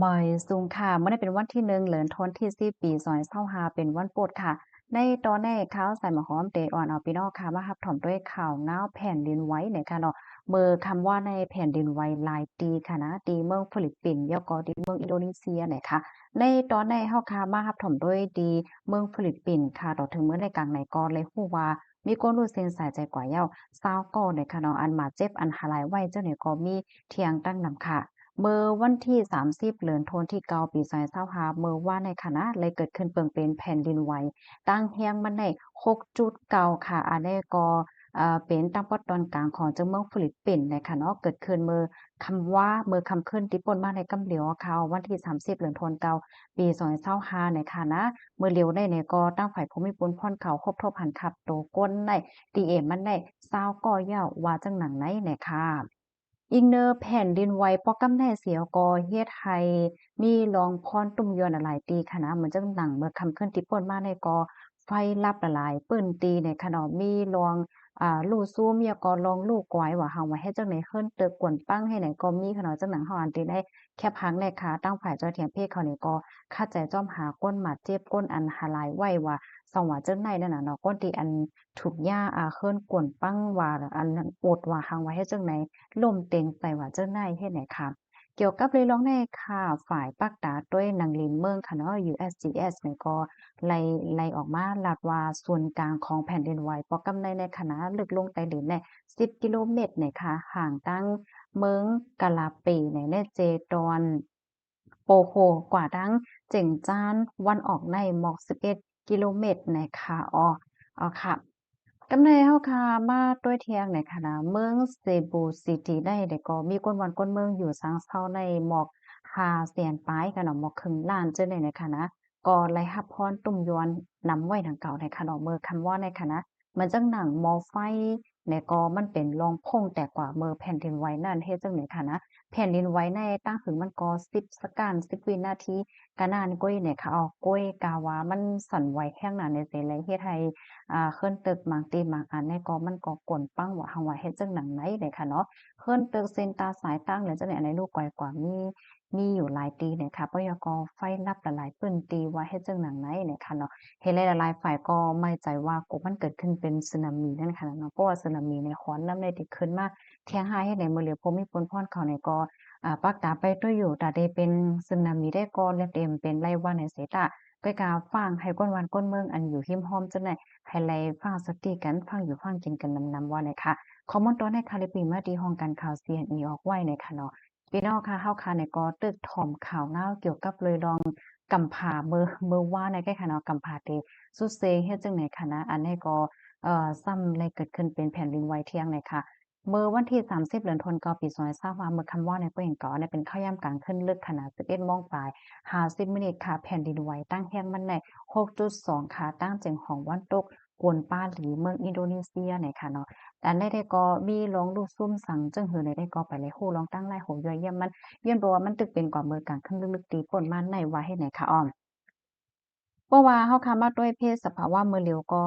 มอยซุงค่ะเมื่อได้เป็นวันที่1เดือนธันวาคมที่10ปี2025เป็นวันโปรดค่ะในตอนนี้ข่าวใส่หมอหอมเดอ่อนเอาพี่น้องค่ะมารับถมด้วยข่าวน้าวแผ่นดินไหวเนี่ยค่ะเนาะเมื่อคำว่าในแผ่นดินไหวหลายตีค่ะนะตีเมืองฟิลิปปินส์แล้วก็ตีเมืองอินโดนีเซียเนี่ยค่ะในตอนนี้เฮาค่ะมารับถมด้วยดีเมืองฟิลิปปินส์ค่ะต่อถึงเมื่อในกลางไหนก่อนเลยฮู้ว่ามีคนรู้เซ็นสายใจกว่าเย้า20ก่อเนี่ยค่ะเนาะอันมาเจ็บอันหลายไว้เจ้าเนี่ยก็มีเที่ยงตั้งนำค่ะ เมื่อวันที่30เดือนธันวาคมที่9ปี2025เมื่อวานในคณะเลยเกิดขึ้นเปิงเป็นแผ่นดินไหวตั้งแรงมันได้6.9ค่ะอันนี้ก็เป็นตั้งปอดตอนกลางของจังเมืองฟิลิปปินส์นะคะเนาะเกิดขึ้นเมื่อค่ำคืนที่ผ่านมาในกำเหลียวค่ะวันที่30เดือนธันวาคมปี2025ในค่ะนะเมื่อเร็วได้เนี่ยก็ตั้งฝ่ายภูมิพลพ่อนเขาครบทบหันขับโตก้นใน DM มันได้20ก่อยาวว่าจังหนังไหนเนี่ยค่ะ อิงเนอร์แผ่นดินไหวปอกำแน่เสียก็เฮ็ดให้มีรองพรตุ่มยวนอะหลายตีค่ะนะเหมือนจังหนังเมื่อค่ำคืนที่ผ่านมาในก็ไฟลับละลายปื้นตีในค่ะเนาะมีรองลู่ซูมแล้วก็ลองลู่กวายว่าเฮาว่าเฮ็ดจังได๋ขึ้นตึกกวนปังให้ไหนก็มีค่ะเนาะจังหนังเฮาอันที่ได้แคปหังในค่ะตั้งฝ่ายจอยเถียงเพศเขานี่ก็คาใจจ้อมหาก้นหมาเจ็บก้นอันหาหลายไว้ว่าส่องว่าจังได๋นั่นน่ะเนาะก้นที่อันถูกย่าเคิ้นกวนปังว่าอันนั้นโอดว่าหังว่าเฮ็ดจังได๋ ลมเต็งใส่ว่าเจ้านายเฮ็ดไหนค่ะเกี่ยวกับเรื่องร้องในค่ะฝ่ายปักตาด้วยนางลินเมืองค่ะเนาะ USGS เนี่ยก็ไล่ออกมาลัดว่าส่วนกลางของแผ่นดินไหวปอกำในในขณะลึกลงใต้ดินเนี่ย10กิโลเมตรเนี่ยค่ะห่างตั้งเมืองกะลาปีเนี่ยในเจตอนโปโฮกว่าดังเจิงจ้านวันออกในหมอก11กิโลเมตรนะคะค่ะ กำในเฮาค่ะมาด้วยเที่ยงในคณะเมืองเซบูซิตีได้ได้ก็มีคนวันคนเมืองอยู่ซางเซาในหมอก500,000ปลายกันเนาะหมอกครึ่งล้านเจ้าในคณะก็ไล่รับพรตุ้มยวนนำไว้ดังเก่าในคะเนาะเมื่อคำว่าในคณะมันจังหนังมอไฟเนี่ยก็มันเป็นรองพงแต่กว่าเมื่อแผ่นดินไหวนั่นเฮ็ดจังได๋คะนะแผ่นดินไหวในตั้งถึงมันก็10สะการ10วินาทีกะนานก้อยเนี่ยค่ะก้อยกาว่ามันสั่นไหวแฮ่งนั้นเนี่ยสิเลยเฮ็ดให้ เคลื่อนตึกบางตีบางอันเนี่ยก็มันก็กวนปั้งว่าเฮาว่าเฮ็ดจังหนังไหนได้ค่ะเนาะเคลื่อนตึกเส้นตาสายตั้งหรือจังได๋อันใดลูกก้อยกว่ามีอยู่หลายตีเนี่ยค่ะปยกไฟลับหลายๆปื้นตีว่าเฮ็ดจังหนังไหนเนี่ยค่ะเนาะเฮ็ดหลายๆฝ่ายก็ไม่ใจว่าโอ้มันเกิดขึ้นเป็นสึนามินั่นค่ะเนาะเพราะว่าสึนามิเนี่ยฮ้อนนำได้ที่ขึ้นมาเที่ยงหาเฮ็ดให้มื้อเหลียวภูมิพลพรเขาเนี่ยก็ปักตาไปตัวอยู่ตาได้เป็นสึนามิได้ก็เรียกเต็มเป็นไร่ว่าในเสตาก้อยกาฟังให้ก้นวันก้นเมืองอันอยู่หิมห้อมจังได๋ ไฮไลท์ฟังสติกันฟังอยู่ฟังกินกันนำๆว่าเลยค่ะคอมมอนตัวในคาลิปีมาดีห้องการข่าว CNE ออกไว้ในค่ะเนาะพี่น้องค่ะเฮาค่ะในก็ตึกถ่อมข่าวเนาเกี่ยวกับเลยลองกำผาเมื่อว่าในแก้ค่ะเนาะกำผาที่สุดเซเฮ็ดจังไหนค่ะนะอันนี้ก็ซ้ำเลยเกิดขึ้นเป็นแผ่นดินไหวเที่ยงเลยค่ะเมื่อวันที่30เดือนธันวาคมปี2025เมื่อคำว่าในก็เห็นก่อนเป็นข้าวยามกลางคืนลึกขนาด11โมงปลาย50มินิค่ะแผ่นดินไหวตั้งแรงมันใน6.2ค่ะตั้งเจียงของวันตก กวนปาหลีเมืองอินโดนีเซียเนี่ยค่ะเนาะแต่ในได้ก็มีลองดูซุ่มสังจึงหือในได้ก็ไปเลยฮู้ลองตั้งไล่โหย่อยเยี่ยมมันเยี่ยมบ่ว่ามันตึกเป็นกว่ามือกลางคึงลึกๆตีป่นมาในว่าเฮ็ดไหนคะอ้อมเพราะว่าเฮาคามาด้วยเพศสภาวะมื้อเหลียวก็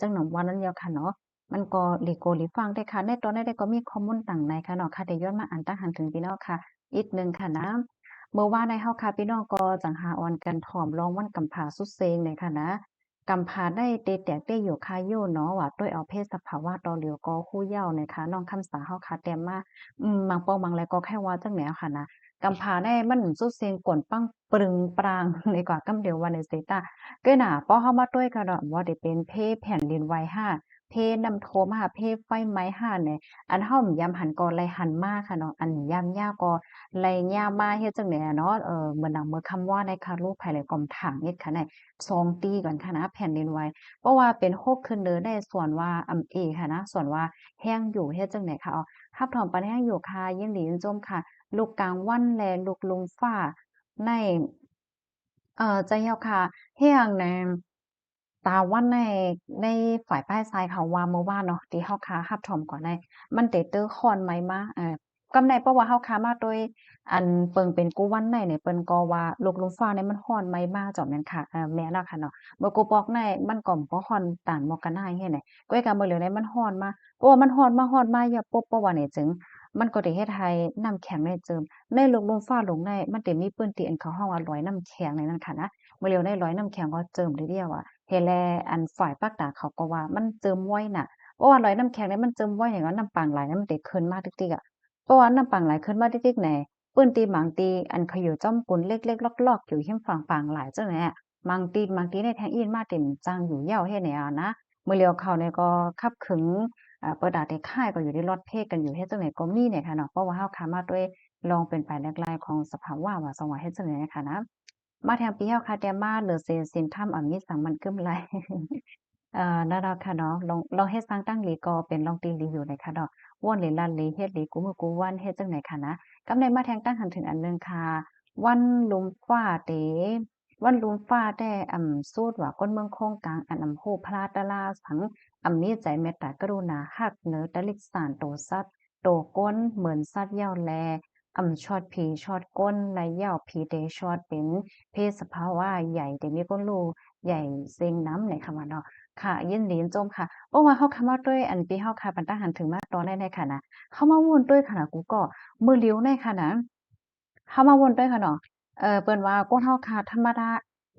จังหนำว่านั้นแล้วค่ะเนาะมันก็หลีโกหลีฟังได้ค่ะในตอนนั้นได้ก็มีข้อมูลต่างในค่ะเนาะค่ะได้ย้อนมาอ่านตั้งหันถึงพี่น้องค่ะอีกหนึ่งค่ะนะเมื่อวานในเฮาค่ะพี่น้องก็จังหาออนกันพร้อมลองวันกำผาสุดเซ็งเนี่ยค่ะนะ กำพร้าได้เตแตกได้อยู่คาอยู่เนาะว่าด้วยเอาเพศสภาวะต่อเหลียวก็คู่เหย้านะคะน้องคำสาเฮาค่ะแต่มาบางปองบางไรก็แค่ว่าจังแหนวค่ะนะกำพร้าได้มันสุดเสียงกวนปังปรึงปรางในกว่ากำเดียวว่าในเสตาเก้อหน่าพอเฮามาด้วยค่ะเนาะบ่ได้เป็นเพแผ่นดินไหวห้าเพน้ำโทมหาเพไฟไหม้ห้าเนี่ยอันเฮายามหันก่อนไลหันมาค่ะเนาะอันยามยาวก็ไลยามมาเฮ็ดจังได๋อะเนาะเหมือนหนังเมื่อคำว่าในค่ะรูปภายในกอมถังเฮ็ดค่ะใน 2ตีก่อนค่ะนะแผ่นดินไหวเพราะว่าเป็น6ขึ้นเด้อได้ส่วนว่าเอค่ะนะส่วนว่าแห้งอยู่เฮ็ดจังได๋คะทับถอมปานแห้งอยู่ค่ะยินดียินชมค่ะลูกกลางวันแลลูกลุงฟ้าในใจเฮาค่ะแห้งในตาวันในฝ่ายป้ายซ้ายเขาว่าเมื่อวานเนาะที่เฮาค้าทับถอมก่อนในมันเตเตอค้อนไหมมากำไดเพราะว่าเฮาค้ามาโดยอันเปิงเป็นกูวันในเนี่ยเปิ้นก็ว่าลูกลุงฟ้าเนี่ยมันร้อนไหมมาเจ้าแม่นค่ะแม่นแล้วค่ะเนาะ เมื่อกูปอกในมันก็บ่ฮ้อนตานหมอกกะนายเฮ็ดไหนก้อยกะมื้อเหลียวในมันฮ้อนมาโอ้มันฮ้อนมาอย่าปบเพราะว่านี่จึง มันก็ได้เฮ็ดให้น้ำแข็งในเจิมในโลกลมฟ้าโลกในมันได้มีพื้นที่อันเขาฮ้องว่าลอยน้ำแข็งในนั้นค่ะนะเมื่อเร็วได้ลอยน้ำแข็งก็เจิมได้เดียวอะเฮ็ดแลอันฝ่ายภาคตาเขาก็ว่ามันเจิมไว้น่ะเพราะว่าลอยน้ำแข็งเนี่ยมันเจิมไว้อย่างว่าน้ำปางไหลนั้นมันได้ขึ้นมาติ๊กๆอะเพราะว่าน้ำปางไหลขึ้นมาติ๊กๆแหน่ปื้นตีหมางตีอันเขาอยู่จ้อมกุนเล็กๆลอกๆอยู่หิมฝั่งปางหลายจังแหน่บางทีในแทงอินมาเต็มจังอยู่เหย้าเฮ็ดแหน่อะนะมื้อเลียวเขาเนี่ยก็คับขึง เปิดดาดได้ค่ายก็อยู่ที่รอดเพศกันอยู่เฮ็ดจังได๋ก็มีเนี่ยค่ะเนาะเพราะว่าเฮาขามาด้วยลองเป็นไปแรกๆของสภาวะว่าสว่าเฮ็ดจังได๋ค่ะนะมาแทงปีเฮาค่ะแต่มาเหลือเศษสินธรรมมีสังมันกึมไรนั่นล่ะค่ะเนาะลองเฮ็ดสังตั้งหลีก็เป็นลองตีหลีอยู่ในค่ะเนาะว่อนหลีลั่นหลีเฮ็ดหลีกูมือกูวันเฮ็ดจังได๋ค่ะนะกำในมาแทงตั้งหันถึงอันหนึ่งค่ะวันลุมฟ้าเต๋วันลุมฟ้าแต่สูตรว่าคนเมืองโคงกลางอันโฮพลาดาราสัง มีใจเมตตากรุณาหักเหนือตลิกสานโตสัตว์โตก้นเหมือนสัตว์เหย้าแลชอดผีชอดก้นและเหย้าผีเตชอดเป็นเพศสภาวะใหญ่แต่มีก้นรูใหญ่เซ็งน้ำในคำว่าเนาะค่ะยินดีนจมค่ะโอ้ว่าเฮาคำว่าด้วยอันปีเฮาค่ะปันตาหันถึงมาตอนในค่ะนะเข้ามาวนด้วยค่ะนะกูก็มือเลี้ยวในค่ะนะเข้ามาวนด้วยค่ะเนาะเปิ้นว่าก้นเฮาค่ะธรรมดา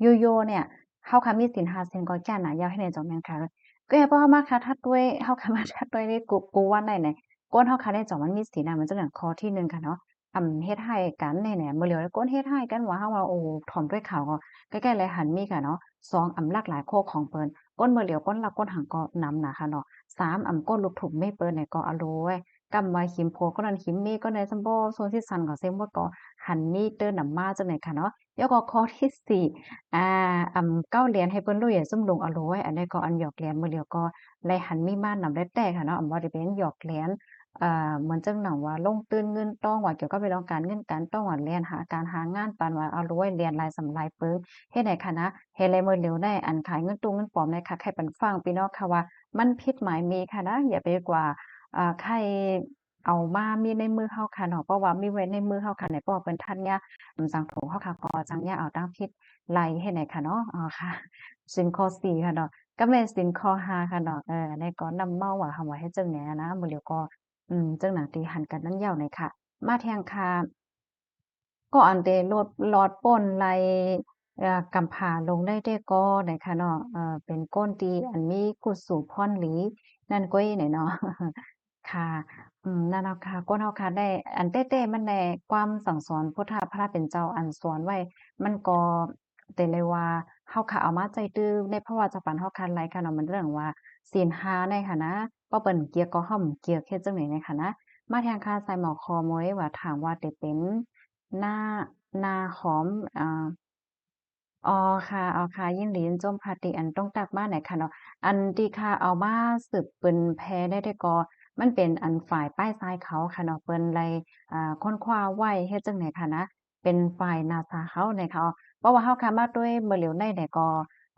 โยเนี่ยเฮาค่ะมีศีล5ศีลก็จ้านะยาวให้ในจอมแม่นค่ะ ก็อย่าเว้ามาค่ะถ้าด้วยเฮาคำว่าถ้าด้วยนี่กูว่าได้แหน่ก้นเฮาค่ะได้จ่อมันมีสีน่ะมันจังอย่างข้อที่หนึ่งค่ะเนาะเฮ็ดให้กันแน่ๆบ่เหลียวก้นเฮ็ดให้กันว่าเฮาว่าโอ้ถ่อมด้วยข้าวก็ใกล้ๆเลยหันมีค่ะเนาะ2หลากหลายโคกของเปิ้นก้นบ่เหลียวก้นลักก้นหังก็นำหนาค่ะเนาะ3ก้นลูกถุงไม่เปิ้นเนี่ยก็อะโลยกำว่าหิมโพก็นั้นหิมมีก็ในซัมบ่โซนที่ซันก็เซ็มบ่ก็หันมีเติ้นนำมาจังไหนค่ะเนาะแล้วก็ข้อที่สี่อ่าเก้าเหรียญให้เปิ้นรู้อย่าซุ่มลงอะโลยอันนี้ก็อันหยอกเหรียญมื้อเหลียวก็ ไรหันมีม่านนำได้แต่ค่ะเนาะบ่ได้เป็นหยอกแหลนเหมือนจังหนังว่าลงตื้นเงินต้องว่าเกี่ยวกับเรื่องการเงินการต้องว่าเรียนหาการหางานปานว่าเอารวยเรียนรายสำรายปึกเฮ็ดให้คณะเฮ็ดไรมื้อเหลียวได้อันขายเงินตุงเงินปลอมในค่ะใครปันฟังพี่น้องค่ะว่ามันผิดหมายมีค่ะนะอย่าไปกว่าใครเอามามีในมือเฮาค่ะเนาะเพราะว่ามีไว้ในมือเฮาค่ะเนี่ยเพราะว่าเพิ่นทันยาสังโถเฮาค่ะก็จังยาเอาตั้งผิดไล่เฮ็ดให้ค่ะเนาะค่ะสิ่งข้อ4ค่ะเนาะ ก็แม่นสินคอหาค่ะเนาะในก็นำเมาว่าคำว่าเฮ็ดจั่งใดอะนะมื้อแล้วก็จั่งหนังตีหันกันนั้นยาวหน่อยค่ะมาแทงคาก็อันเดโลดลอดป่นไหลกำผาลงได้แต่ก็ได้ค่ะเนาะเป็นก้นตีอันมีกุดสู่พรหลีนั่นก้อยนี่เนาะค่ะนั่นล่ะค่ะก้นเฮาค่ะได้อันเต้ๆมันได้ความสั่งสอนพุทธพระเป็นเจ้าอันสอนไว้มันก็แต่เลยว่าเฮาค่ะเอามาใจตื้อในพระวาจปันเฮาคันหลายค่ะเนาะมันเรื่องว่าศีล5ในค่ะนะว่าเปิ้นเกียกก็ฮ้อมเกียกเฮ็ดจั่งใดในค่ะนะมาแทงคาใส่หมอกคอม้อยว่าถามว่าได้เป็น หน้าหน้าหอมอ๋อค่ะอ๋อค่ะยินดียินจมค่ะที่อันต้องตักมาไหนค่ะเนาะอันที่ค่ะเอามาสืบเป็นแพได้ได้ก็มันเป็นอันฝ่ายป้ายซ้ายเขาค่ะเนาะเปิ้นไลค้นคว้าไว้เฮ็ดจั่งใดค่ะนะเป็นฝ่ายนาซาเขาเนี่ยค่ะเพราะว่าเฮาค่ะมาด้วยบ่เหลียวในเนี่ยก็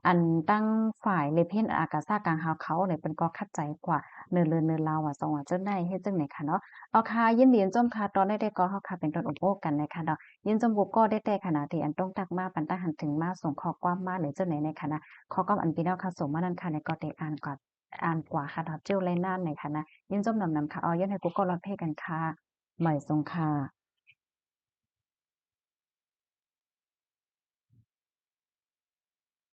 อันตั้งฝ่ายเลเพนอากาซากลางฮาวเขาเนี่ยเปิ้นก็คัดใจกว่าเนินเรินเนินราวว่าสว่าจั่งใดเฮ็ดจั่งใดค่ะเนาะเอาค่ะยินดียินจมค่ะตอนได้ก็เฮาค่ะเป็นต้นอบโอ้กันนะคะเนาะ ยินจมูกก็ได้แต่ขณะที่อันต้องตักมาปันตาหันถึงมาส่งข้อความมาหรือเจ้าไหนในคณะข้อความอันพี่น้องค่ะส่งมานั่นค่ะในก็ได้อ่านก่อนอ่านกว่าค่ะดอกเจ้าไรน่านในคณะยินจมนำค่ะเอาย้อนให้กูก็รอเพกันค่ะหมายทรงค่ะ